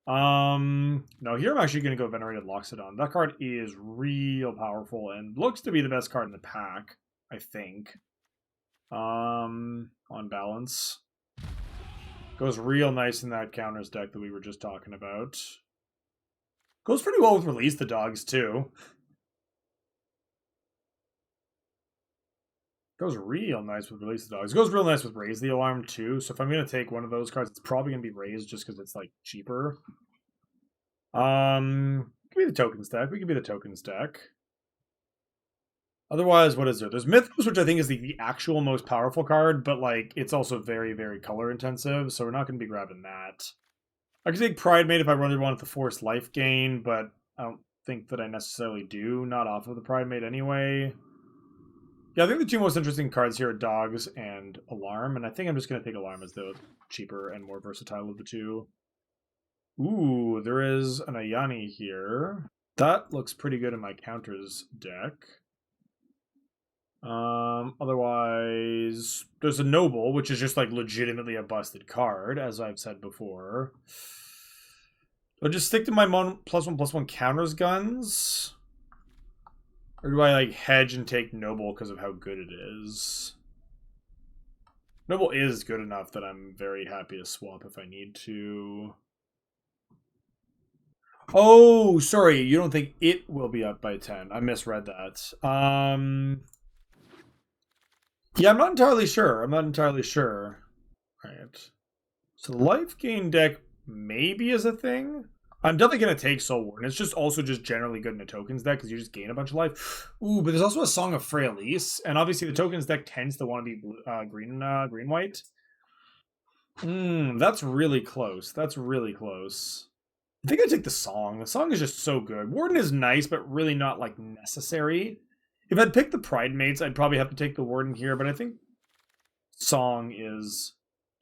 No, here I'm actually going to go Venerated Loxodon. That card is real powerful and looks to be the best card in the pack, I think. On balance. Goes real nice in that counters deck that we were just talking about. Goes pretty well with Release the Dogs, too. Goes real nice with Release the Dogs. Goes real nice with Raise the Alarm, too. So if I'm going to take one of those cards, it's probably going to be Raised just because it's, like, cheaper. Could be the Tokens deck. We could be the Tokens deck. Otherwise, what is there? There's Mythos, which I think is the actual most powerful card, but, like, it's also very, very color intensive, so we're not going to be grabbing that. I could take Pridemate if I really wanted the forced life gain, but I don't think that I necessarily do. Not off of the Pridemate anyway. Yeah, I think the two most interesting cards here are Dogs and Alarm, and I think I'm just going to take Alarm as the cheaper and more versatile of the two. Ooh, there is an Ayani here. That looks pretty good in my counters deck. Otherwise, there's a Noble, which is just like legitimately a busted card, as I've said before. Do I just stick to my +1/+1 counters guns? Or do I like hedge and take Noble because of how good it is? Noble is good enough that I'm very happy to swap if I need to. Oh, sorry, you don't think it will be up by 10. I misread that. Yeah, I'm not entirely sure. I'm not entirely sure. Right. So the life gain deck maybe is a thing. I'm definitely going to take Soul Warden. It's just also just generally good in a tokens deck because you just gain a bunch of life. Ooh, but there's also a Song of Freyalise. And obviously the tokens deck tends to want to be green-white. That's really close. That's really close. I think I take the Song. The Song is just so good. Warden is nice, but really not, like, necessary. If I'd pick the Pridemates, I'd probably have to take the Warden here, but I think Song is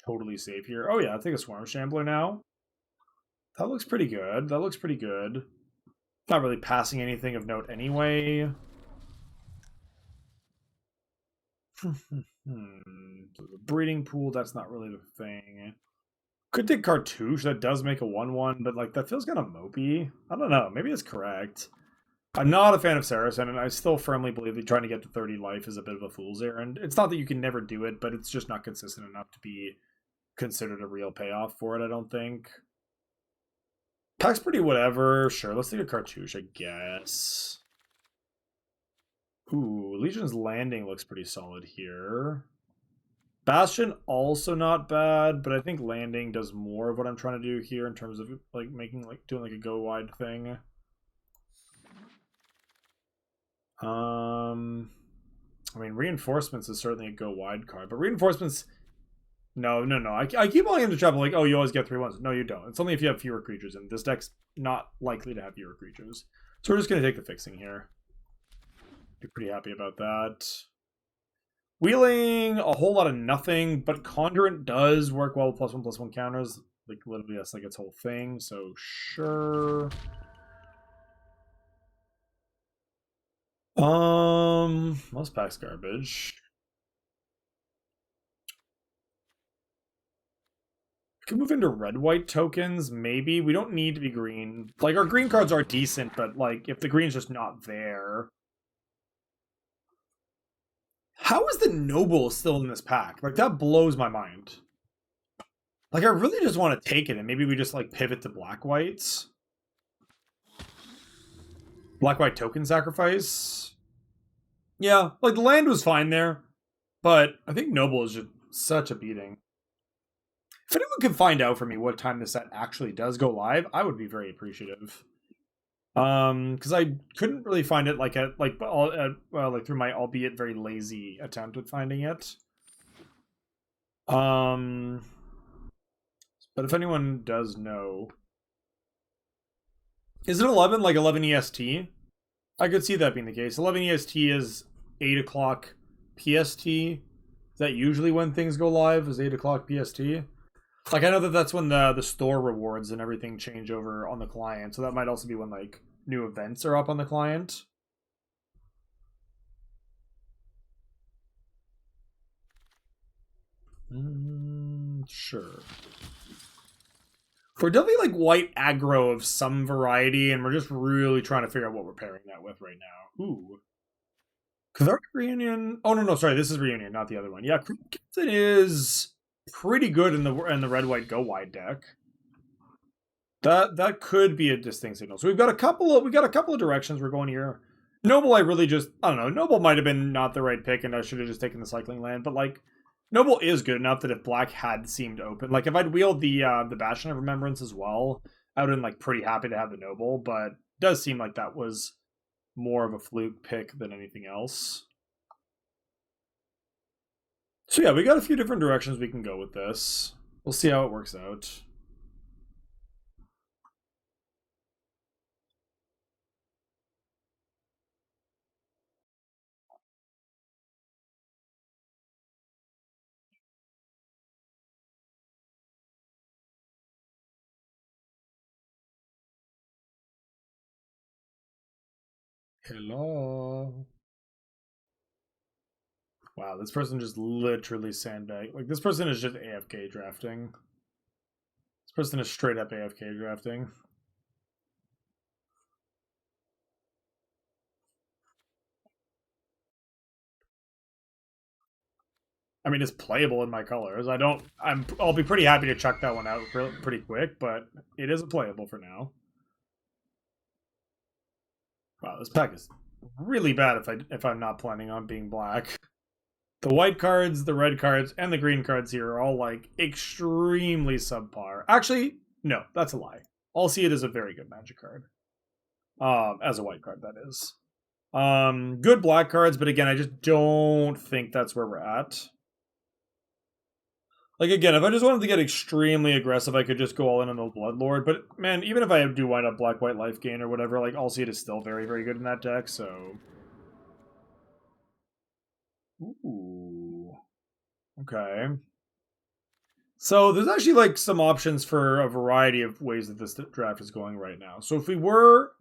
totally safe here. Oh yeah, I'll take a Swarm Shambler now. That looks pretty good. That looks pretty good. Not really passing anything of note anyway. The breeding pool, that's not really the thing. Could take Cartouche, that does make a 1/1, but like that feels kind of mopey. I don't know, maybe it's correct. I'm not a fan of Saracen, and I still firmly believe that trying to get to 30 life is a bit of a fool's errand. It's not that you can never do it, but it's just not consistent enough to be considered a real payoff for it, I don't think. Pack's pretty whatever. Sure, let's take a Cartouche, I guess. Ooh, Legion's Landing looks pretty solid here. Bastion also not bad, but I think Landing does more of what I'm trying to do here in terms of like doing like a go wide thing. I mean, Reinforcements is certainly a go wide card, but Reinforcements. No. I keep falling into trouble like, oh, you always get 3/1s. No, you don't. It's only if you have fewer creatures, and this deck's not likely to have fewer creatures. So we're just going to take the fixing here. Be pretty happy about that. Wheeling, a whole lot of nothing, but Conjurant does work well with +1/+1 counters. Like, literally, that's like its whole thing, so sure. Most packs garbage. We can move into red-white tokens, maybe. We don't need to be green. Like, our green cards are decent, but, like, if the green's just not there... How is the Noble still in this pack? Like, that blows my mind. Like, I really just want to take it, and maybe we just, like, pivot to black-whites. Black-white token sacrifice. Yeah, like, the land was fine there, but I think Noble is just such a beating. If anyone can find out for me what time this set actually does go live, I would be very appreciative. Because I couldn't really find it like like through my albeit very lazy attempt at finding it. But if anyone does know, is it 11 like 11 EST? I could see that being the case. 11 EST is 8 o'clock PST. Is that usually when things go live? Is 8 o'clock PST? Like, I know that that's when the store rewards and everything change over on the client, so that might also be when, like, new events are up on the client. Sure. We're definitely like white aggro of some variety, and we're just really trying to figure out what we're pairing that with right now. Ooh. Cathartic Reunion. Oh no, sorry, this is Reunion, not the other one. Yeah, Crimson is pretty good in the red white go wide deck. That could be a distinct signal. So we've got a couple of directions we're going here. Noble, I don't know. Noble might have been not the right pick, and I should have just taken the cycling land. But like, Noble is good enough that if Black had seemed open, like if I'd wheeled the Bastion of Remembrance as well, I would have been like pretty happy to have the Noble. But it does seem like that was more of a fluke pick than anything else. So yeah, we got a few different directions we can go with this. We'll see how it works out. Hello. Wow, this person just literally sandbag. Like, this person is just AFK drafting. This person is straight up AFK drafting. I mean, it's playable in my colors. I'll be pretty happy to chuck that one out pretty quick, but it is playable for now. Wow, this pack is really bad if I'm not planning on being black. The white cards, the red cards, and the green cards here are all like extremely subpar. Actually, no, that's a lie. I'll see it as a very good Magic card. As a white card, that is. Good black cards, but again, I just don't think that's where we're at. Like, again, if I just wanted to get extremely aggressive, I could just go all in on the Bloodlord. But, man, even if I do wind up black-white life gain or whatever, like, I'll see it is still very, very good in that deck, so... Ooh. Okay. So, there's actually, like, some options for a variety of ways that this draft is going right now. So, if we were...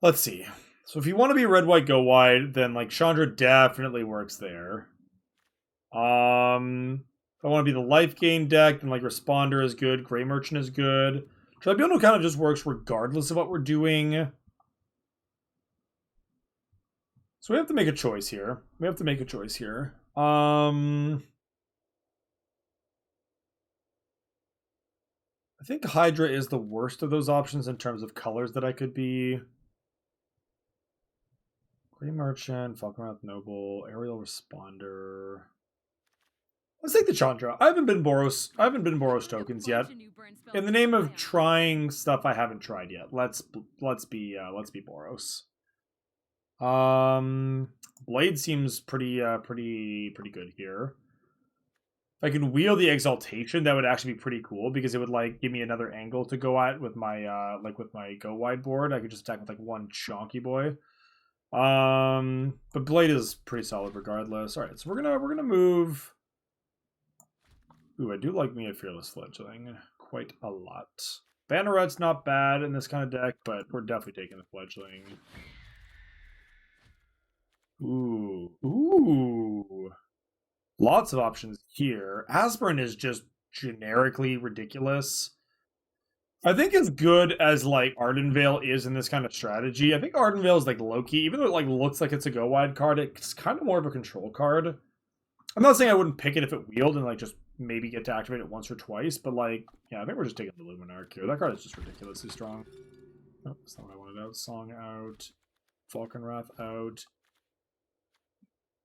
Let's see. So, if you want to be red-white go wide, then, like, Chandra definitely works there. If I want to be the life gain deck, then like Responder is good, Grey Merchant is good. Tribunal kind of just works regardless of what we're doing. So we have to make a choice here. I think Hydra is the worst of those options in terms of colors that I could be. Grey Merchant, Falconwrath Noble, Aerial Responder. Let's take the Chandra. I haven't been Boros tokens yet. In the name of trying stuff I haven't tried yet, let's be Boros. Blade seems pretty good here. If I can wheel the Exaltation, that would actually be pretty cool because it would like give me another angle to go at with my with my go wide board. I could just attack with like one chonky boy. But Blade is pretty solid regardless. All right, so we're gonna move. Ooh, I do like me a Fearless Fledgling quite a lot. Banneret's not bad in this kind of deck, but we're definitely taking the Fledgling. Ooh. Lots of options here. Aspirin is just generically ridiculous. I think as good as like Ardenvale is in this kind of strategy, I think Ardenvale is like low-key, even though it like looks like it's a go wide card, it's kind of more of a control card. I'm not saying I wouldn't pick it if it wheeled and like just maybe get to activate it once or twice, but like, yeah, I think we're just taking the Luminarch here. That card is just ridiculously strong. Oh, that's not what I wanted out. Song out. Falconwrath out.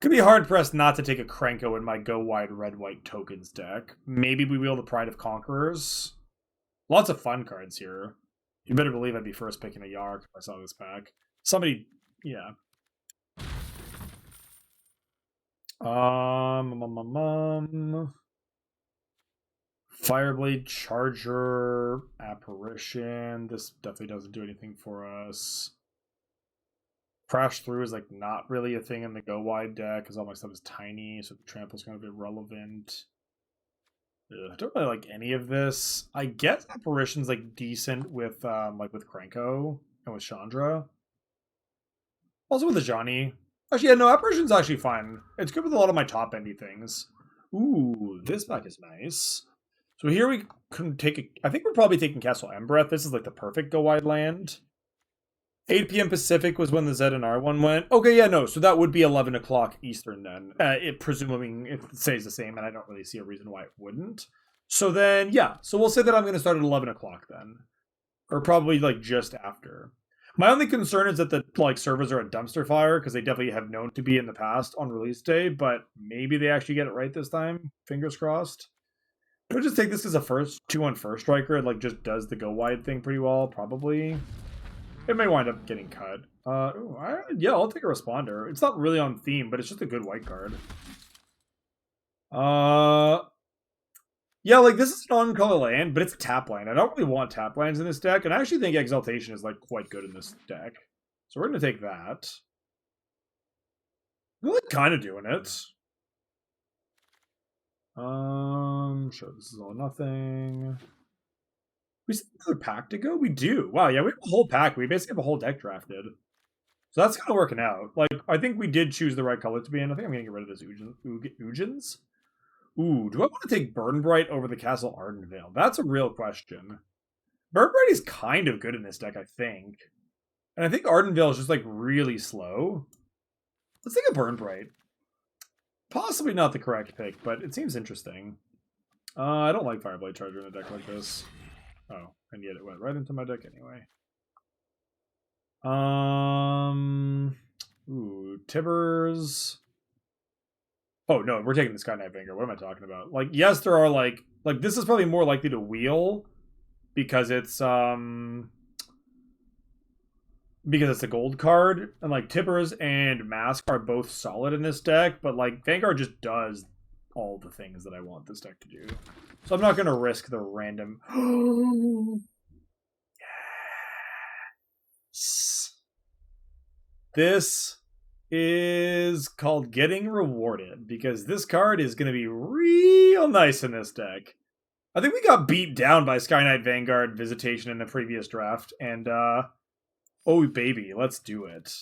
Could be hard pressed not to take a Krenko in my go wide red white tokens deck. Maybe we wheel the Pride of Conquerors. Lots of fun cards here. You better believe I'd be first picking a Yark if I saw this pack. Somebody, yeah. Fireblade, Charger, Apparition. This definitely doesn't do anything for us. Crash Through is like not really a thing in the go wide deck because all my stuff is tiny, so the trample's kind of irrelevant. Ugh, I don't really like any of this. I guess Apparition's like decent with with Krenko and with Chandra. Also with Ajani. Actually, yeah, no, Apparition's actually fine. It's good with a lot of my top endy things. Ooh, this pack is nice. So So here we can take I think we're probably taking Castle Embereth. This is like the perfect go wide land. 8 p.m. Pacific was when the ZNR one went. Okay, yeah, no. So that would be 11 o'clock Eastern then. Presuming it stays the same, and I don't really see a reason why it wouldn't. So then, yeah. So we'll say that I'm going to start at 11 o'clock then. Or probably like just after. My only concern is that the like servers are a dumpster fire, because they definitely have known to be in the past on release day, but maybe they actually get it right this time. Fingers crossed. I would just take this as a 2-1 first striker. It like just does the go wide thing pretty well, probably. It may wind up getting cut. Yeah, I'll take a responder. It's not really on theme, but it's just a good white card. Yeah, like this is an on-color land, but it's a tap land. I don't really want tap lands in this deck, and I actually think Exaltation is like quite good in this deck. So we're gonna take that. We're like kind of doing it. Sure, this is all or nothing. We still have another pack to go? We do. Wow, yeah, we have a whole pack. We basically have a whole deck drafted. So that's kind of working out. Like, I think we did choose the right color to be in. I think I'm going to get rid of this Ugins. Ooh, do I want to take Burnbright over the Castle Ardenvale? That's a real question. Burnbright is kind of good in this deck, I think. And I think Ardenvale is just, like, really slow. Let's take a Burnbright. Possibly not the correct pick, but it seems interesting. I don't like Fireblade Charger in a deck like this. Oh, and yet it went right into my deck anyway. Ooh, Tibbers. Oh no, we're taking the Sky Knight Vanguard. What am I talking about? Like, yes, there are like this is probably more likely to wheel because it's a gold card, and like Tibbers and Mask are both solid in this deck, but like Vanguard just does all the things that I want this deck to do. So I'm not gonna risk the random. Yes. This is called Getting Rewarded, because this card is going to be real nice in this deck. I think we got beat down by Sky Knight Vanguard Visitation in the previous draft, and oh baby, let's do it.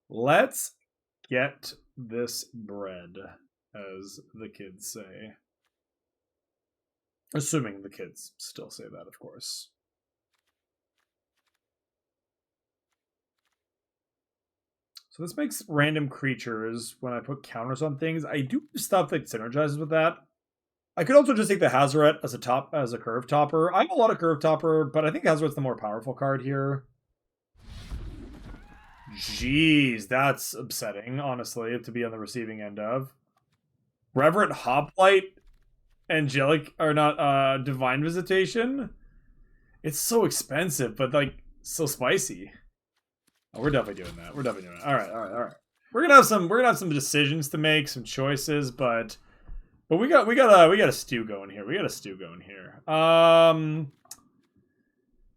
Let's get this bread, as the kids say. Assuming the kids still say that, of course. So this makes random creatures when I put counters on things. I do stuff that synergizes with that. I could also just take the Hazoret as a curve topper. I have a lot of curve topper, but I think Hazoret's the more powerful card here. Jeez, that's upsetting, honestly, to be on the receiving end of. Reverent Hoplite, Angelic, or not, Divine Visitation. It's so expensive, but like so spicy. Oh, we're definitely doing that. We're definitely doing it. All right. We're gonna have some decisions to make, some choices, but we got a stew going here.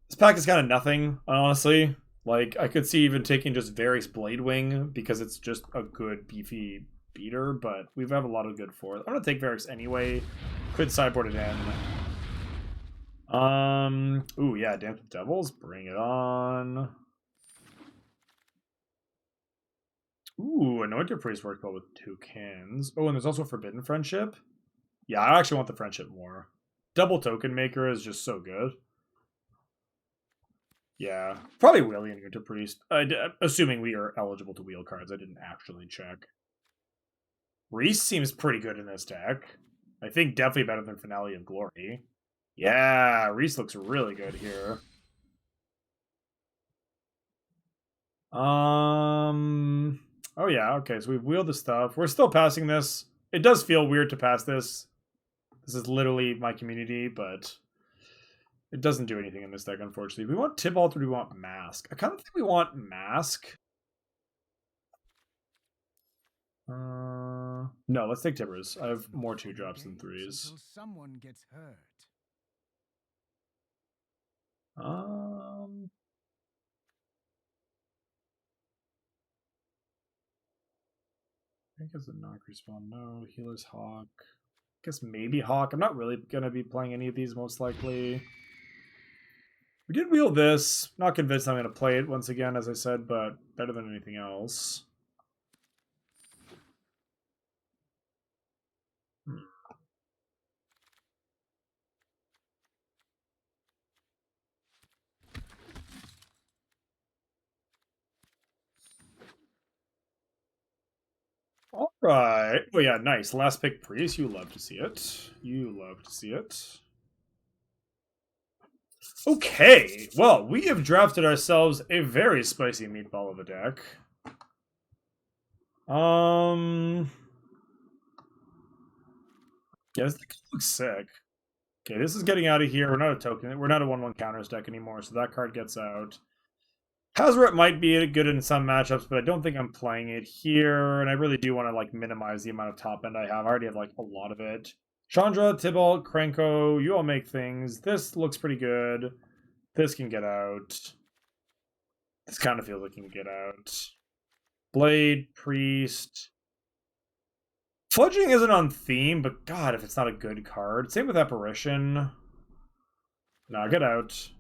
This pack is kind of nothing, honestly. Like, I could see even taking just Varix Bladewing because it's just a good beefy beater, but we have a lot of good for it. I'm gonna take Varix anyway. Could sideboard it in. Ooh, yeah, Dance with Devils, bring it on. Ooh, Anointed Priest worked well with Toucans. Oh, and there's also Forbidden Friendship. Yeah, I actually want the Friendship more. Double Token Maker is just so good. Yeah, probably Willie and Anointed Priest. Assuming we are eligible to wheel cards. I didn't actually check. Reese seems pretty good in this deck. I think definitely better than Finale of Glory. Yeah, Reese looks really good here. Oh yeah, okay, so we've wheeled the stuff. We're still passing this. It does feel weird to pass this. This is literally my community, but it doesn't do anything in this deck, unfortunately. We want Tibalt or do we want Mask? I kind of think we want Mask. No, let's take Tibbers. I have more 2-drops than 3s. Someone gets hurt. I think it's a knock respawn. No, Healer's Hawk. I guess maybe Hawk. I'm not really going to be playing any of these, most likely. We did wheel this. Not convinced I'm going to play it once again, as I said, but better than anything else. Right. Oh yeah, nice. Last pick Priest. You love to see it. You love to see it. Okay. Well, we have drafted ourselves a very spicy meatball of a deck. Yeah, this deck looks sick. Okay, this is getting out of here. We're not a token. We're not a 1/1 counters deck anymore, so that card gets out. Hazret might be good in some matchups, but I don't think I'm playing it here, and I really do want to like minimize the amount of top end I have. I already have like a lot of it. Chandra, Tybalt, Krenko, you all make things. This looks pretty good. This can get out. This kind of feels like it can get out. Blade, Priest. Fledging isn't on theme, but god, if it's not a good card. Same with Apparition. Nah, get out.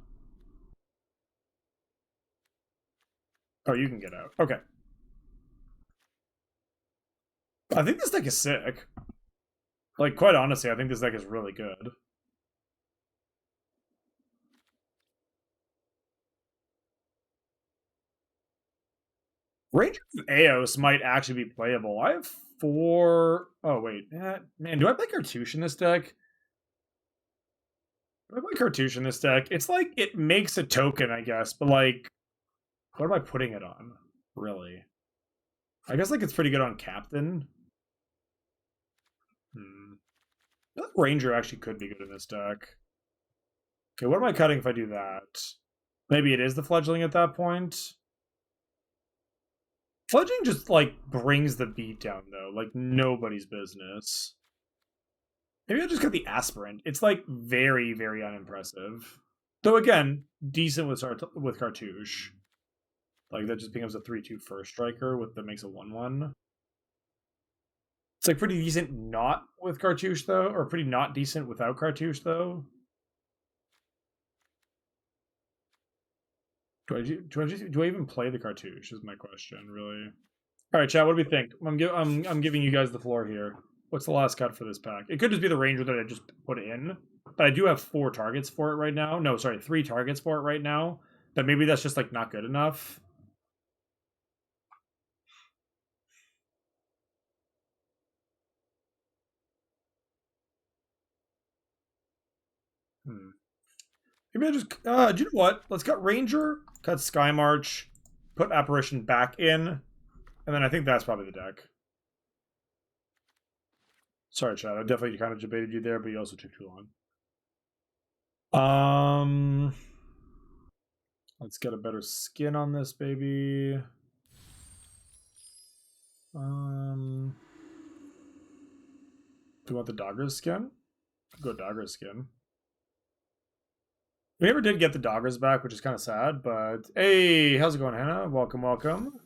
Oh, you can get out. Okay. I think this deck is sick. Like, quite honestly, I think this deck is really good. Ranger of Eos might actually be playable. I have 4... Oh, wait. Man, do I play Cartouche in this deck? Do I play Cartouche in this deck? It's like, it makes a token, I guess, but like, what am I putting it on? Really? I guess like it's pretty good on Captain. That Ranger actually could be good in this deck. Okay, what am I cutting if I do that? Maybe it is the Fledgling at that point. Fledgling just, like, brings the beat down, though. Like, nobody's business. Maybe I'll just get the Aspirant. It's, like, very, very unimpressive. Though, again, decent with Cartouche. Like, that just becomes a 3/2 first striker that makes a 1/1. It's, like, pretty decent not with Cartouche, though. Or pretty not decent without Cartouche, though. Do I even play the Cartouche? Is my question, really. All right, chat. What do we think? I'm giving you guys the floor here. What's the last cut for this pack? It could just be the Ranger that I just put in, but I do have 4 targets for it right now. No, sorry, 3 targets for it right now. But maybe that's just like not good enough. Maybe I just do you know what? Let's cut Ranger, cut Sky March, put Apparition back in, and then I think that's probably the deck. Sorry, Chad. I definitely kind of debated you there, but you also took too long. Let's get a better skin on this baby. Do you want the Dogger's skin? Go Dogger's skin. We never did get the Doggers back, which is kind of sad, but hey, how's it going, Hannah? Welcome, welcome.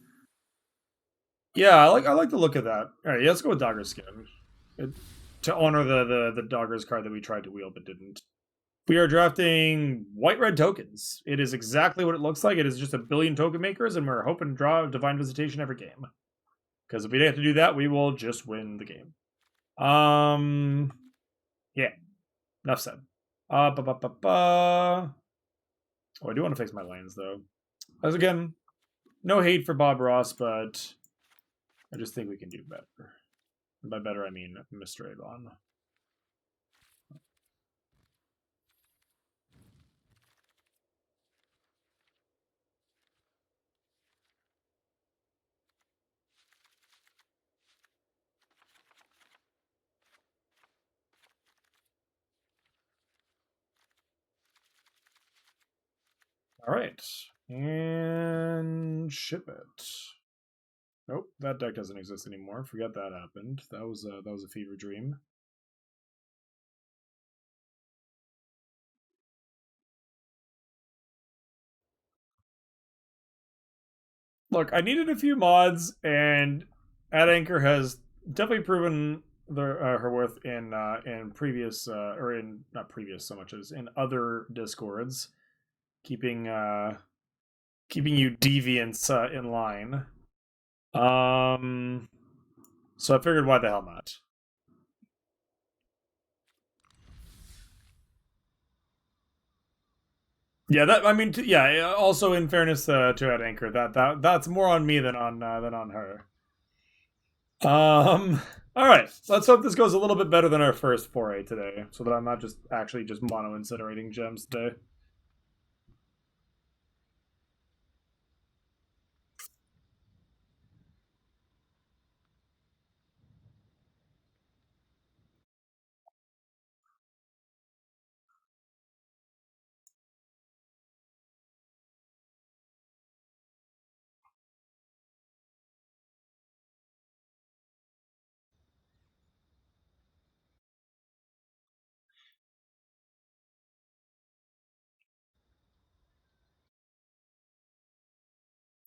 Yeah, I like the look of that. All right, yeah, let's go with Dogger's skin. To honor the Doggers card that we tried to wheel but didn't. We are drafting white-red tokens. It is exactly what it looks like. It is just a billion token makers, and we're hoping to draw Divine Visitation every game. Because if we have to do that, we will just win the game. Yeah. Enough said. Oh, I do want to fix my lanes, though. As again, no hate for Bob Ross, but I just think we can do better. And by better, I mean Mr. Avon. All right, and ship it. Nope, that deck doesn't exist anymore. Forget that happened. That was a fever dream. Look, I needed a few mods, and At Anchor has definitely proven her worth in previous or in not previous so much as in other discords, keeping you deviants in line. So I figured, why the hell not? Yeah, that I mean, yeah. Also, in fairness to At Anchor, that's more on me than on her. Alright, let's hope this goes a little bit better than our first foray today, so that I'm not just actually just mono-incinerating gems today.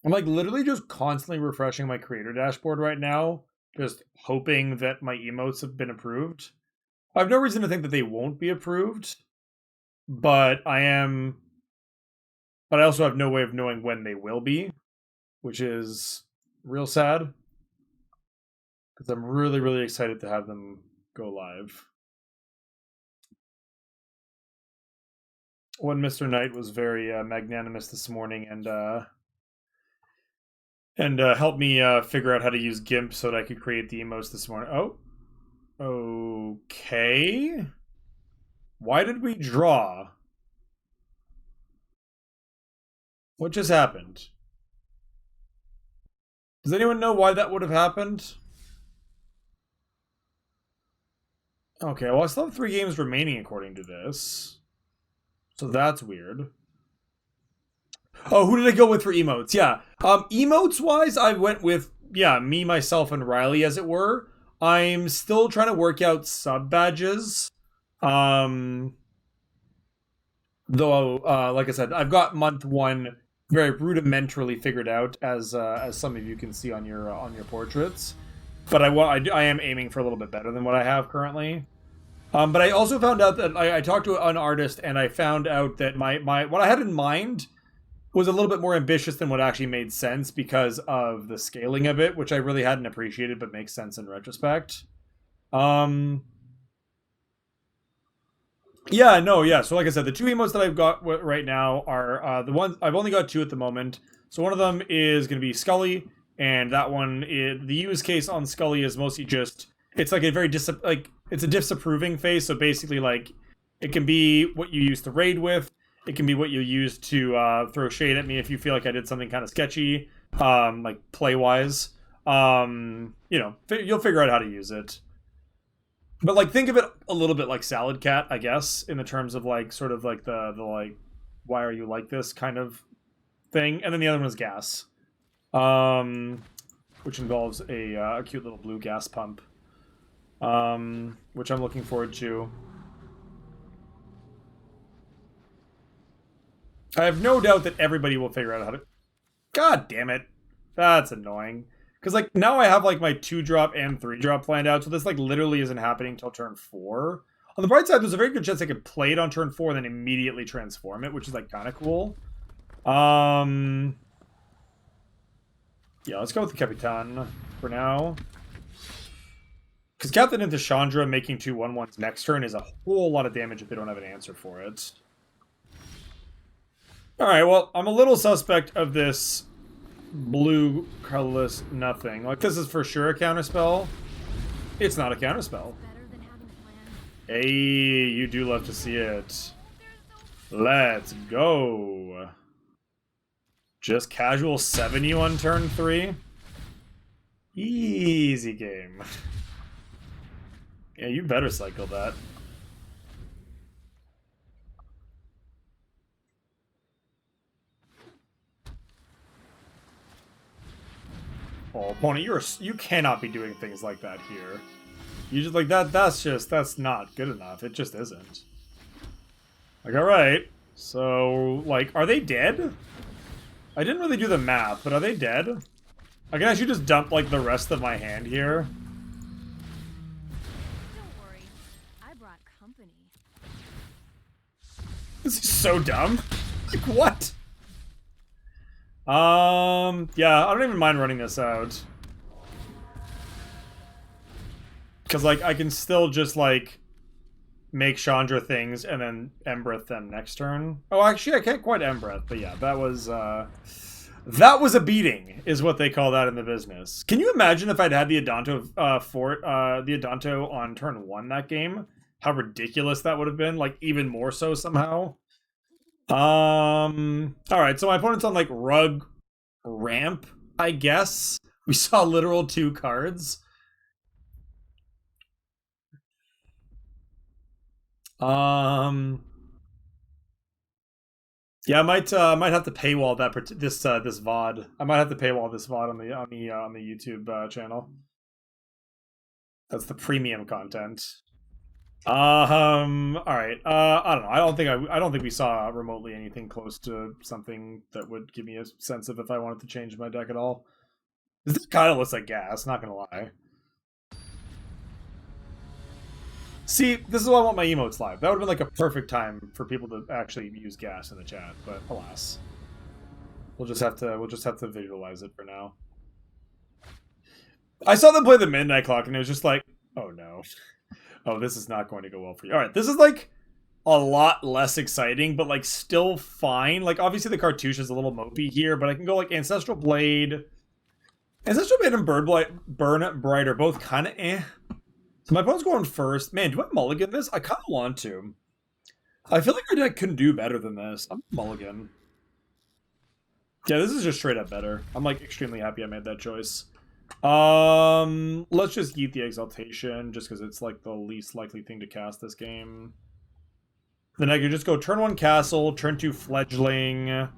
I'm like literally just constantly refreshing my creator dashboard right now, just hoping that my emotes have been approved. I have no reason to think that they won't be approved, but I also have no way of knowing when they will be, which is real sad because I'm really, really excited to have them go live. One Mr. Knight was very magnanimous this morning and helped me figure out how to use GIMP so that I could create the emotes this morning. Oh, okay. Why did we draw? What just happened? Does anyone know why that would have happened? Okay, well, I still have 3 games remaining according to this. So that's weird. Oh, who did I go with for emotes? Yeah. Emotes-wise, I went with, yeah, me, myself, and Riley, as it were. I'm still trying to work out sub-badges. Though, like I said, I've got month 1 very rudimentarily figured out, as some of you can see on your portraits. But I am aiming for a little bit better than what I have currently. But I also found out that I talked to an artist, and I found out that my what I had in mind was a little bit more ambitious than what actually made sense because of the scaling of it, which I really hadn't appreciated, but makes sense in retrospect. Yeah, no, yeah. So like I said, the 2 emotes that I've got right now are the ones I've only got 2 at the moment. So one of them is going to be Scully, and that one the use case on Scully is mostly just it's like a very it's a disapproving face. So basically, like it can be what you use to raid with. It can be what you use to throw shade at me if you feel like I did something kind of sketchy, like play wise. You'll figure out how to use it. But like think of it a little bit like Salad Cat, I guess, in the terms of like sort of like the like why are you like this kind of thing. And then the other one is Gas. Which involves a cute little blue gas pump. Which I'm looking forward to. I have no doubt that everybody will figure out how to... God damn it. That's annoying. Because, like, now I have, like, my 2-drop and 3-drop planned out, so this, like, literally isn't happening until turn 4. On the bright side, there's a very good chance I could play it on turn 4 and then immediately transform it, which is, like, kind of cool. Yeah, let's go with the Capitan for now. Because Captain into Chandra making 2 1/1s next turn is a whole lot of damage if they don't have an answer for it. Alright, well, I'm a little suspect of this blue colorless nothing. Like, this is for sure a counterspell. It's not a counterspell. Hey, you do love to see it. Let's go. Just casual 7 you on turn 3. Easy game. Yeah, you better cycle that. Oh, opponent, you cannot be doing things like that here. You just like that's not good enough. It just isn't. Like, alright. So, like, are they dead? I didn't really do the math, but are they dead? I can actually just dump, like, the rest of my hand here. Don't worry. I brought company. This is so dumb. Like, what? Yeah, I don't even mind running this out. Because, like, I can still just, like, make Chandra things and then Embreth them next turn. Oh, actually, I can't quite Embreth, but yeah, that was That was a beating, is what they call that in the business. Can you imagine if I'd had the Adanto the Adanto on turn 1 that game? How ridiculous that would have been, like even more so somehow. Alright, so my opponent's on like Rug Ramp, I guess. We saw literal 2 cards. Yeah, I might have to paywall this VOD. I might have to paywall this VOD on the YouTube channel. That's the premium content. All right. I don't know. I don't think we saw remotely anything close to something that would give me a sense of if I wanted to change my deck at all. This kind of looks like gas, not gonna lie. See, this is why I want my emotes live. That would have been like a perfect time for people to actually use gas in the chat, but alas. We'll just have to visualize it for now. I saw them play the Midnight Clock and it was just like, oh no. Oh, this is not going to go well for you. Alright, this is like a lot less exciting, but like still fine. Like obviously the cartouche is a little mopey here, but I can go like Ancestral Blade. Ancestral Blade and Burn Bright are both kind of eh. So my opponent's going first. Man, do I mulligan this? I kind of want to. I feel like our deck can do better than this. I'm mulligan. Yeah, this is just straight up better. I'm like extremely happy I made that choice. Let's just eat the Exaltation, just because it's like the least likely thing to cast this game. Then I could just go turn 1 Castle, turn 2 Fledgling,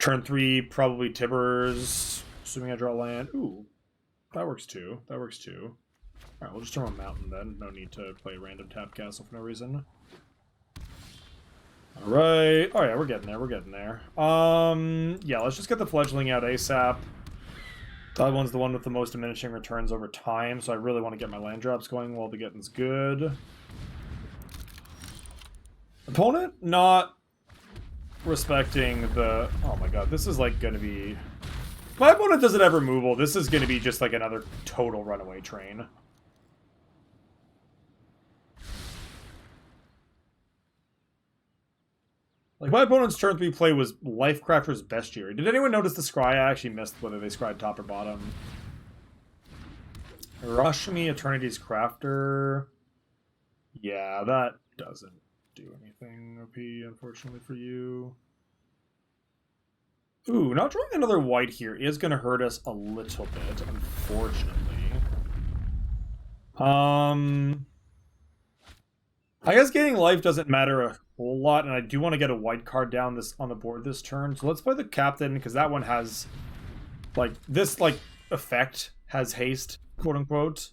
turn 3 probably Tibbers, assuming I draw land. Ooh, that works too. That works too. Alright, we'll just turn on Mountain then. No need to play random tap castle for no reason. Alright. Oh yeah, we're getting there, we're getting there. Yeah, let's just get the Fledgling out ASAP. That one's the one with the most diminishing returns over time, so I really want to get my land drops going while the getting's good. Opponent not respecting the... Oh my god, this is like gonna be... If my opponent doesn't have removal, this is gonna be just like another total runaway train. Like, my opponent's turn 3 play was Lifecrafter's Bestiary. Did anyone notice the scry? I actually missed whether they scried top or bottom. Rashmi, Eternity's Crafter. Yeah, that doesn't do anything, OP, unfortunately for you. Ooh, not drawing another white here is going to hurt us a little bit, unfortunately. I guess gaining life doesn't matter a whole lot, and I do want to get a white card down this on the board this turn. So let's play the Captain, because that one has, like, this, like, effect has haste, quote-unquote.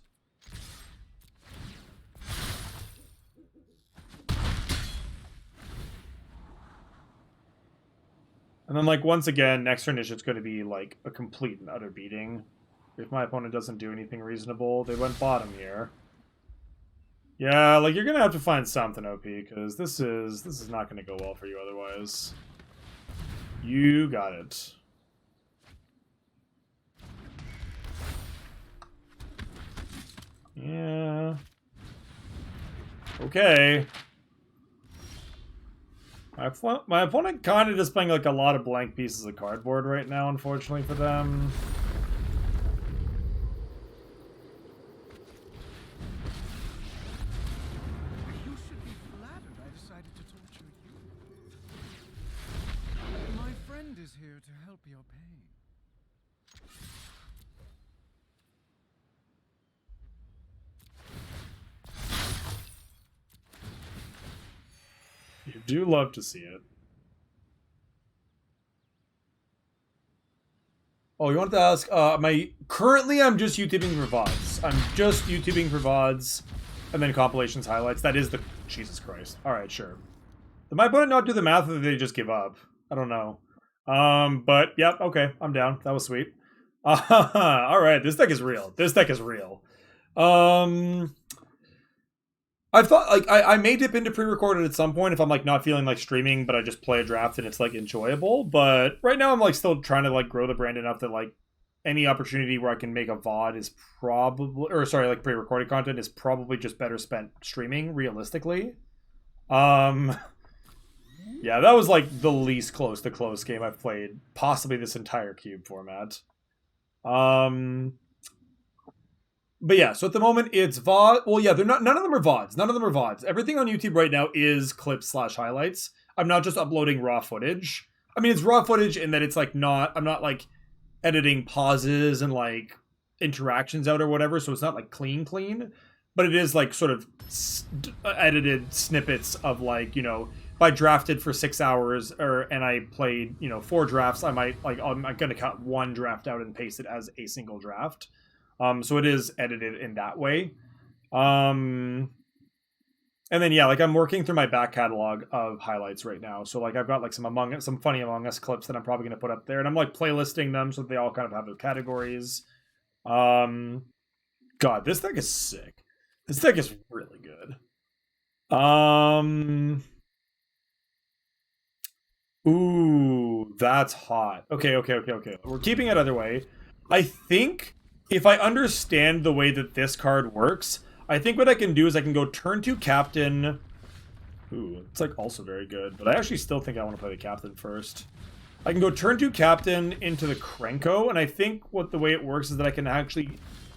And then, like, once again, next turn is just going to be, like, a complete and utter beating. If my opponent doesn't do anything reasonable, they went bottom here. Yeah, like, you're gonna have to find something, OP, because this is not gonna go well for you otherwise. You got it. Yeah. Okay. My opponent kind of just playing, like, a lot of blank pieces of cardboard right now, unfortunately for them. You do love to see it. Oh, you wanted to ask? Currently I'm just YouTubing for VODs. I'm just YouTubing for VODs, and then compilations, highlights. That is the... Jesus Christ. Alright, sure. Did my opponent not do the math, or did they just give up? I don't know. But, yep, okay, I'm down. That was sweet. Alright, this deck is real. This deck is real. I thought, like, I may dip into pre-recorded at some point if I'm, like, not feeling like streaming, but I just play a draft and it's, like, enjoyable. But right now I'm, like, still trying to, like, grow the brand enough that, like, any opportunity where I can make a VOD is probably... Or, sorry, like, pre-recorded content is probably just better spent streaming, realistically. Yeah, that was like the least close to close game I've played, possibly this entire cube format. But yeah, so at the moment it's VOD. Well, yeah, they're not. None of them are VODs. None of them are VODs. Everything on YouTube right now is clips/highlights. I'm not just uploading raw footage. I mean, it's raw footage in that it's like not. I'm not like editing pauses and like interactions out or whatever. So it's not like clean, but it is like sort of edited snippets of like, you know, if I drafted for 6 hours and I played, you know, 4 drafts, I might like I'm gonna cut one draft out and paste it as a single draft. So it is edited in that way. And then yeah, like I'm working through my back catalog of highlights right now. So like I've got like some funny Among Us clips that I'm probably gonna put up there, and I'm like playlisting them so that they all kind of have their categories. God, this deck is sick. This deck is really good. Ooh, that's hot. Okay. We're keeping it either way. I think if I understand the way that this card works, I think what I can do is I can go turn 2 captain. Ooh, it's like also very good, but I actually still think I want to play the captain first. I can go turn 2 captain into the Krenko, and I think what the way it works is that I can actually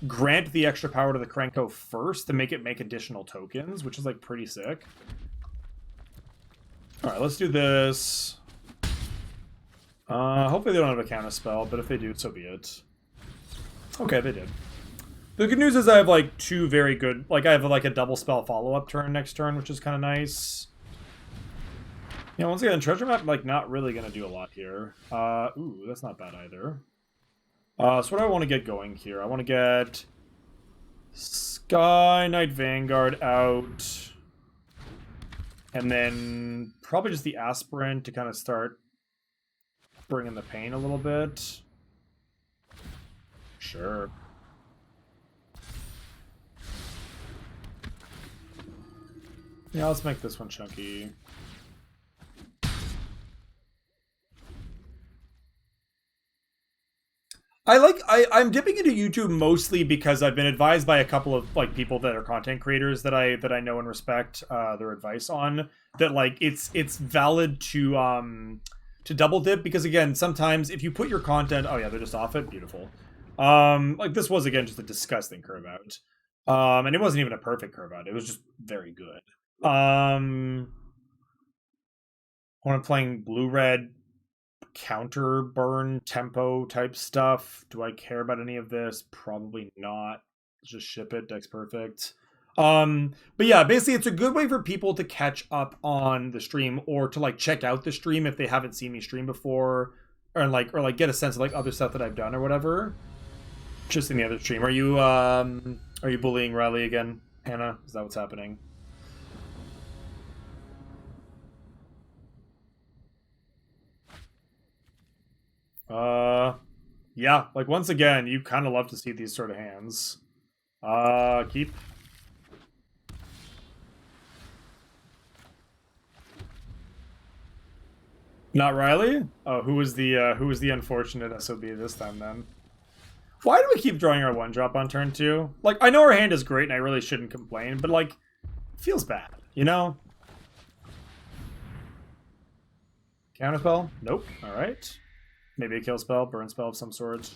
grant the extra power to the Krenko first to make it make additional tokens, which is like pretty sick. Alright, let's do this. Hopefully they don't have a counter spell, but if they do, so be it. Okay, they did. The good news is I have like 2 very good, like I have like a double spell follow-up turn next turn, which is kind of nice. Yeah, once again, treasure map, like not really gonna do a lot here. Ooh, that's not bad either. So what do I want to get going here? I want to get Sky Knight Vanguard out. And then probably just the Aspirant to kind of start bringing the pain a little bit. Sure. Yeah, let's make this one chunky. I'm dipping into YouTube mostly because I've been advised by a couple of like people that are content creators that I know and respect their advice on that like it's valid to double dip, because again, sometimes if you put your content, oh yeah, they're just off it, beautiful. Like this was again just a disgusting curve out. And it wasn't even a perfect curve out, it was just very good. When I'm playing blue-red counter burn tempo type stuff, do I care about any of this? Probably not. Just ship it, deck's perfect. But yeah, basically it's a good way for people to catch up on the stream or to like check out the stream if they haven't seen me stream before, or like get a sense of like other stuff that I've done or whatever. Just in the other stream. Are you bullying Riley again, Hannah? Is that what's happening? Yeah, like once again, you kind of love to see these sort of hands. Keep. Not Riley? Oh, who was the unfortunate SOB this time then? Why do we keep drawing our 1-drop on turn 2? Like, I know our hand is great and I really shouldn't complain, but like, it feels bad, you know? Counterspell? Nope. Alright. Maybe a kill spell, burn spell of some sort.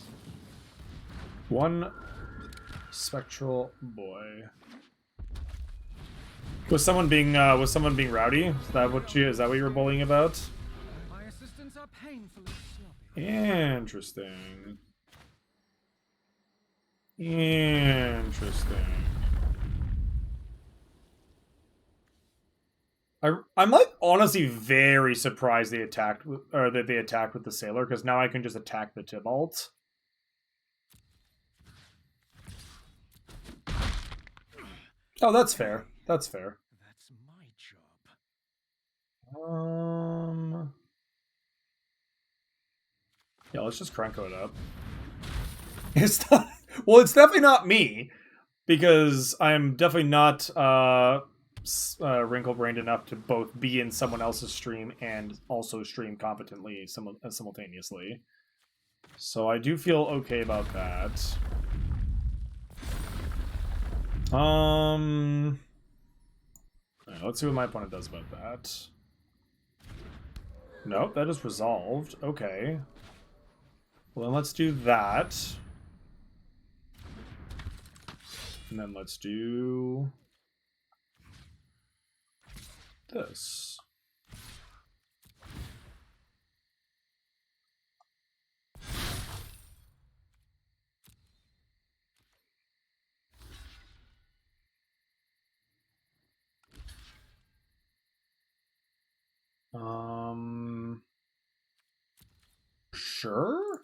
1 spectral boy. Was someone being rowdy? Is that what you were bullying about? My assistants are painfully sloppy. Interesting. Interesting. I'm like honestly very surprised they attacked with the sailor, because now I can just attack the Tybalt. Oh, that's fair. That's fair. That's my job. Yeah, let's just Krenko it up. It's not. Well, it's definitely not me, because I'm definitely not wrinkle-brained enough to both be in someone else's stream and also stream competently simultaneously. So I do feel okay about that. Right, let's see what my opponent does about that. Nope, that is resolved. Okay. Well, then let's do that. And then let's do this. Sure.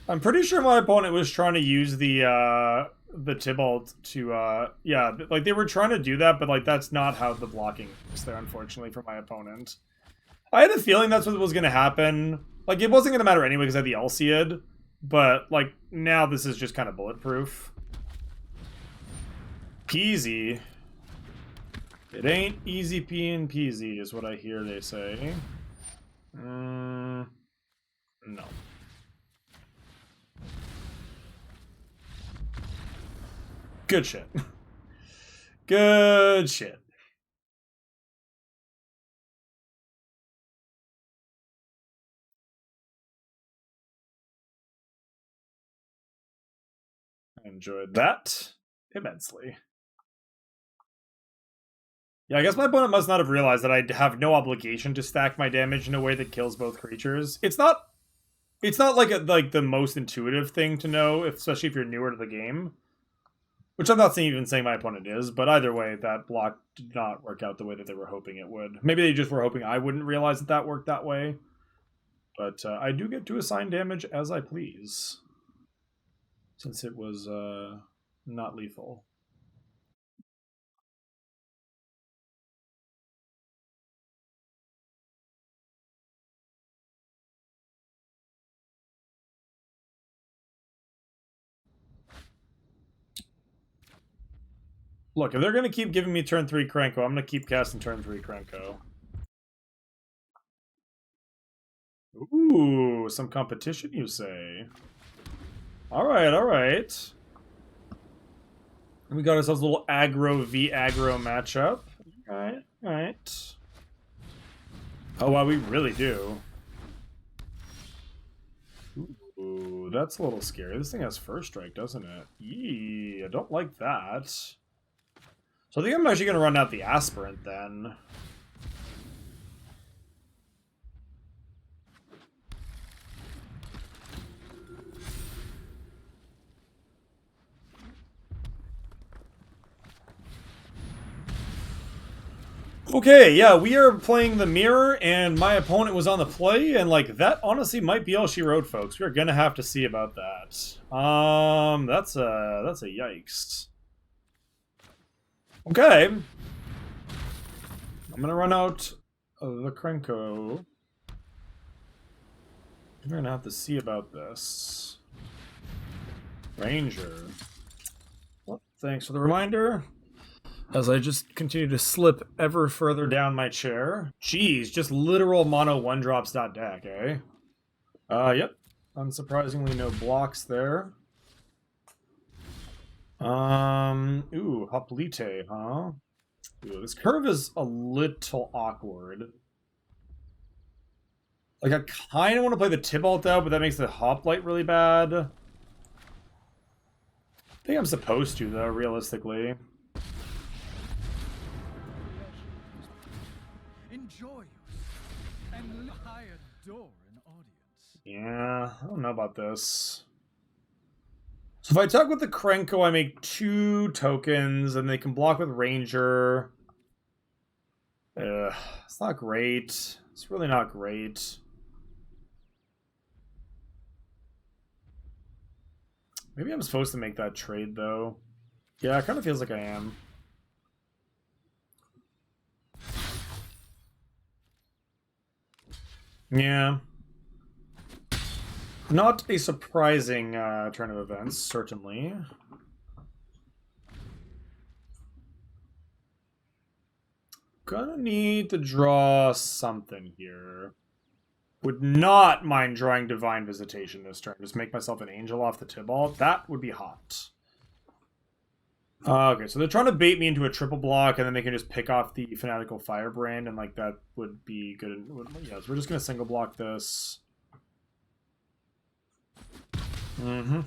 I'm pretty sure my opponent was trying to use the Tybalt to yeah, like they were trying to do that, but like that's not how the blocking works there, unfortunately, for my opponent. I had a feeling that's what was gonna happen. Like it wasn't gonna matter anyway because I had the Alciad, but like now this is just kind of bulletproof. Peasy. It ain't easy peeing peasy, is what I hear they say. No. Good shit. Good shit. I enjoyed that immensely. Yeah, I guess my opponent must not have realized that I have no obligation to stack my damage in a way that kills both creatures. It's not like the most intuitive thing to know, especially if you're newer to the game. Which I'm not even saying my opponent is, but either way, that block did not work out the way that they were hoping it would. Maybe they just were hoping I wouldn't realize that that worked that way. But I do get to assign damage as I please. Since it was not lethal. Look, if they're going to keep giving me turn 3 Krenko, I'm going to keep casting turn 3 Krenko. Ooh, some competition, you say? Alright, alright. We got ourselves a little aggro v aggro matchup. Alright, alright. Oh, wow, we really do. Ooh, that's a little scary. This thing has first strike, doesn't it? Yee, I don't like that. So I think I'm actually going to run out the aspirant then. Okay, yeah, we are playing the mirror, and my opponent was on the play, and like that honestly might be all she wrote, folks. We're gonna have to see about that. That's a yikes. Okay, I'm gonna run out of the Krenko. We're gonna have to see about this. Ranger. Well, thanks for the reminder. As I just continue to slip ever further down my chair. Jeez, just literal mono 1-drops deck, eh? Yep. Unsurprisingly, no blocks there. Ooh, Hoplite, huh? Ooh, this curve is a little awkward. Like, I kind of want to play the Tybalt out, but that makes the Hoplite really bad. I think I'm supposed to, though, realistically. Enjoy yourself, and I adore an audience. Yeah, I don't know about this. So if I attack with the Krenko, I make 2 tokens, and they can block with Ranger. It's not great. It's really not great. Maybe I'm supposed to make that trade, though. Yeah, it kind of feels like I am. Yeah. Not a surprising turn of events, certainly. Gonna need to draw something here. Would not mind drawing Divine Visitation this turn. Just make myself an Angel off the Tibalt. That would be hot. Okay, so they're trying to bait me into a triple block, and then they can just pick off the Fanatical Firebrand, and like that would be good. Yeah, so we're just gonna single block this. Mm-hmm.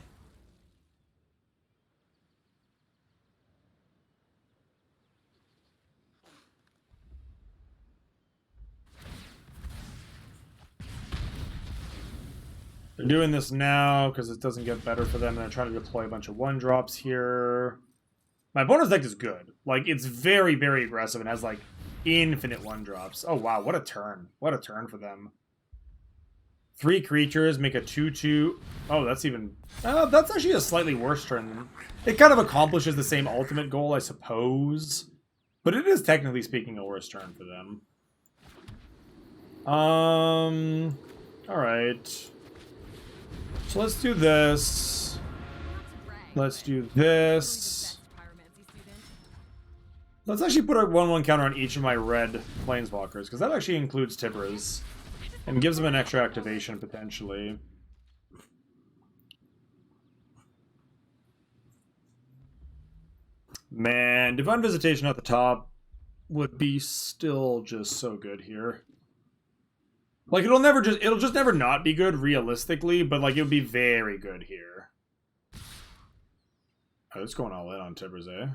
They're doing this now because it doesn't get better for them, and they're trying to deploy a bunch of 1-drops here. My opponent's deck is good. Like, it's very, very aggressive and has, like, infinite 1-drops. Oh, wow, what a turn. What a turn for them. 3 creatures, make a 2/2. Oh, that's even... that's actually a slightly worse turn. It kind of accomplishes the same ultimate goal, I suppose. But it is, technically speaking, a worse turn for them. Alright. So let's do this. Let's do this. Let's actually put a 1/1 counter on each of my red planeswalkers, because that actually includes Tiberius. And gives them an extra activation, potentially. Man, Divine Visitation at the top would be still just so good here. Like, it'll just never not be good, realistically, but, like, it would be very good here. Oh, it's going all in on Tibbers, eh?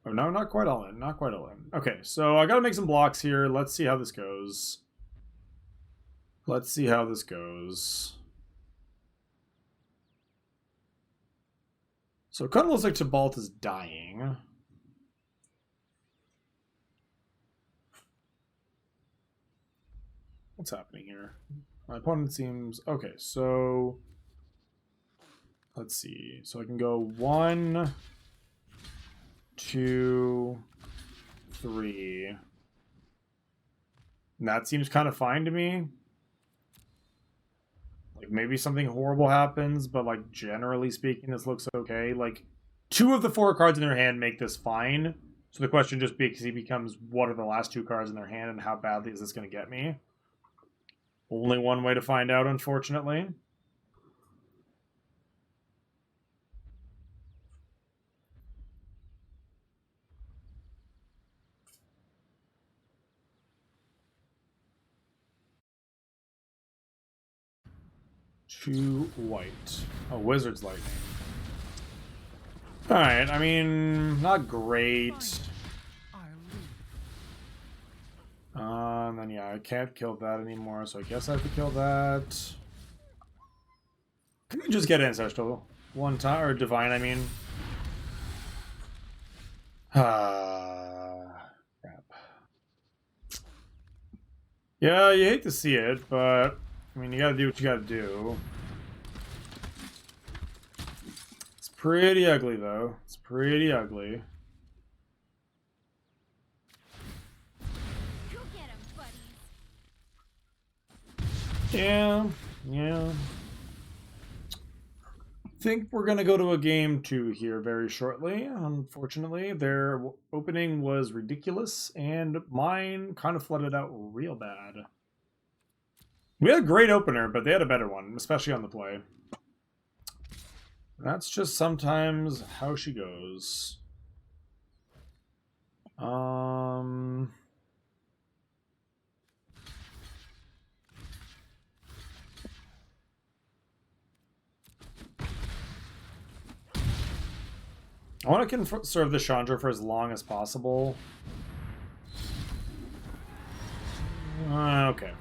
Oh, no, not quite all in. Not quite all in. Okay, so I gotta make some blocks here. Let's see how this goes. Let's see how this goes. So it kind of looks like Tibalt is dying. What's happening here? My opponent seems... Okay, so... Let's see. So I can go 1, 2, 3. And that seems kind of fine to me. Like, maybe something horrible happens, but, like, generally speaking, this looks okay. Like, 2 of the 4 cards in their hand make this fine. So the question just becomes, what are the last 2 cards in their hand, and how badly is this going to get me? Only one way to find out, unfortunately. Two white. Oh, Wizard's Lightning. Alright, I mean, not great. And then, yeah, I can't kill that anymore, so I guess I have to kill that. Can we just get Ancestral one time? Or Divine, I mean. Crap. Yeah, you hate to see it, but... I mean, you gotta do what you gotta do. It's pretty ugly, though. It's pretty ugly. Go get 'em, buddies. Yeah. I think we're gonna go to a game 2 here very shortly. Unfortunately, their opening was ridiculous, and mine kind of flooded out real bad. We had a great opener, but they had a better one, especially on the play. That's just sometimes how she goes. I want to conserve the Chandra for as long as possible. Okay.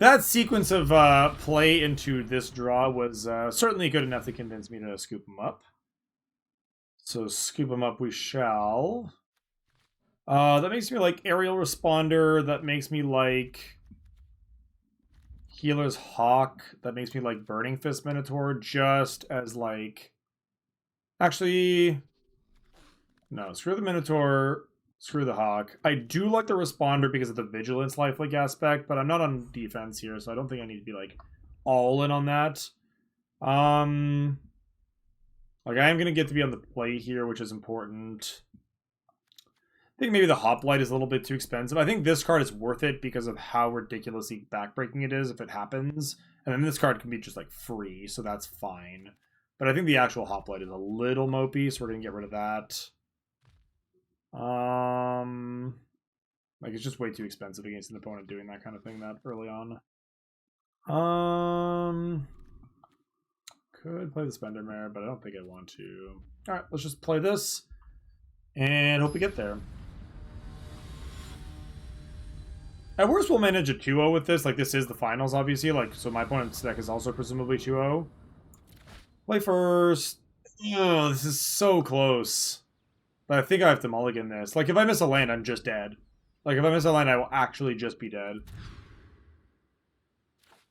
That sequence of play into this draw was certainly good enough to convince me to scoop him up. So scoop him up we shall. That makes me like Aerial Responder. That makes me like Healer's Hawk. That makes me like Burning Fist Minotaur, just as like... Actually... No, screw the Minotaur. Screw the Hawk. I do like the Responder because of the Vigilance lifelink aspect, but I'm not on defense here, so I don't think I need to be, like, all in on that. Like, I am going to get to be on the play here, which is important. I think maybe the Hoplite is a little bit too expensive. I think this card is worth it because of how ridiculously backbreaking it is if it happens. And then this card can be just like free, so that's fine. But I think the actual Hoplite is a little mopey, so we're gonna get rid of that. Like it's just way too expensive against an opponent doing that kind of thing that early on. Could play the Spendermare, but I don't think I want to. Alright, let's just play this and hope we get there. At worst, we'll manage a 2-0 with this. Like, this is the finals, obviously. Like, so my opponent's deck is also presumably 2-0. Play first. Oh, this is so close. But I think I have to mulligan this. Like, if I miss a land, I'm just dead. Like, if I miss a land, I will actually just be dead.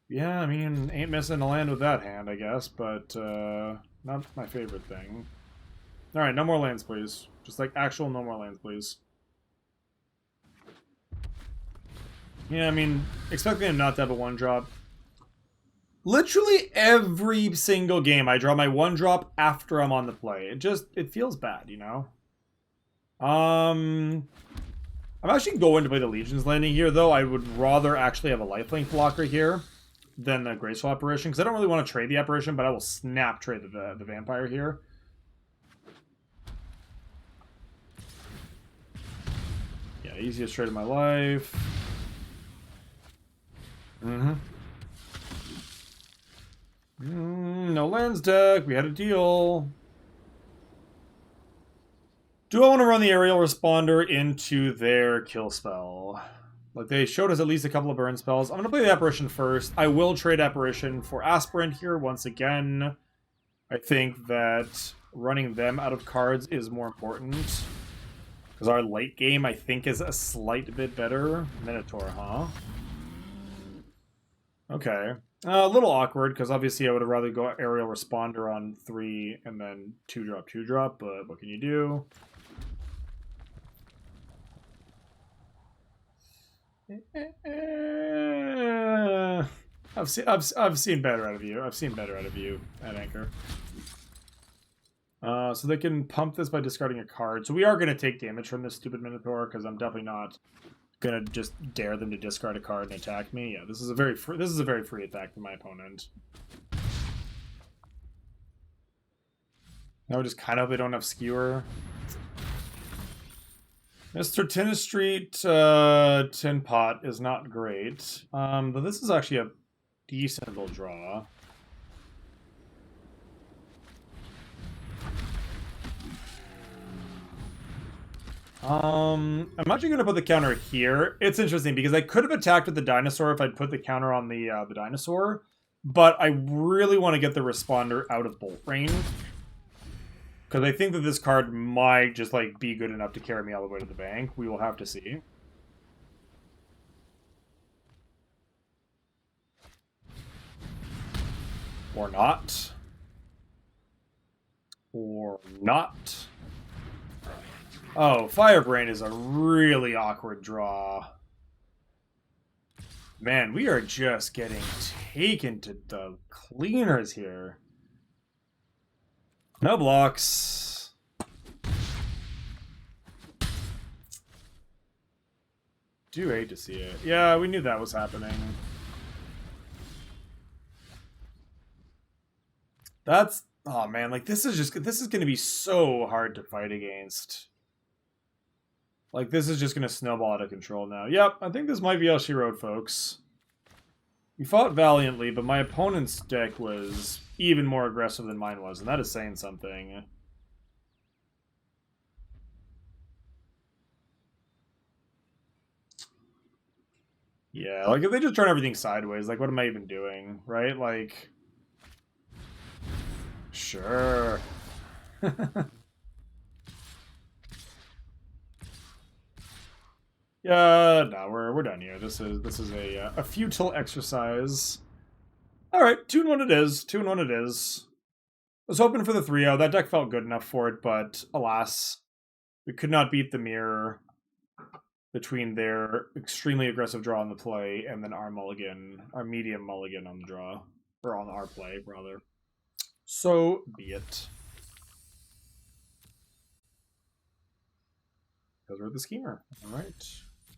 Yeah, I mean, ain't missing a land with that hand, I guess. But, not my favorite thing. Alright, no more lands, please. Just, like, actual no more lands, please. Yeah, I mean, expecting him not to have a 1-drop. Literally every single game, I draw my 1-drop after I'm on the play. It feels bad, you know? I'm actually going to play the Legion's Landing here, though. I would rather actually have a lifelink blocker here than the Graceful Apparition, because I don't really want to trade the Apparition, but I will snap trade the Vampire here. Yeah, easiest trade of my life. No lands deck. We had a deal. Do I want to run the Aerial Responder into their kill spell? Like, they showed us at least a couple of burn spells. I'm going to play the Apparition first. I will trade Apparition for Aspirant here once again. I think that running them out of cards is more important. Because our late game, I think, is a slight bit better. Minotaur, huh? Okay. A little awkward, because obviously I would have rather go Aerial Responder on 3 and then 2-drop, 2-drop, but what can you do? I've seen better out of you. I've seen better out of you at Anchor. So they can pump this by discarding a card. So we are going to take damage from this stupid Minotaur, because I'm definitely not gonna just dare them to discard a card and attack me. Yeah, this is a very free attack from my opponent. Now we just kind of hope they don't have Skewer. Mr. Tin Street Tin Pot is not great, but this is actually a decent little draw. I'm actually going to put the counter here. It's interesting because I could have attacked with the dinosaur if I'd put the counter on the dinosaur, but I really want to get the responder out of bolt range because I think that this card might just like be good enough to carry me all the way to the bank. We will have to see. Or not. Or not. Oh, Firebrain is a really awkward draw. Man, we are just getting taken to the cleaners here. No blocks. Do hate to see it. Yeah, we knew that was happening. That's... Oh, man, like, this is going to be so hard to fight against. Like, this is just going to snowball out of control now. Yep, I think this might be how she rode, folks. We fought valiantly, but my opponent's deck was even more aggressive than mine was, and that is saying something. Yeah, like, if they just turn everything sideways, like, what am I even doing, right? Like... Sure. No, we're done here. This is a futile exercise. All right, 2-1 it is. 2-1 it is. I was hoping for the 3-0. That deck felt good enough for it, but alas, we could not beat the mirror between their extremely aggressive draw on the play and then our mulligan, our medium mulligan on the draw, or on our play rather. So be it. Because we're the schemer. All right.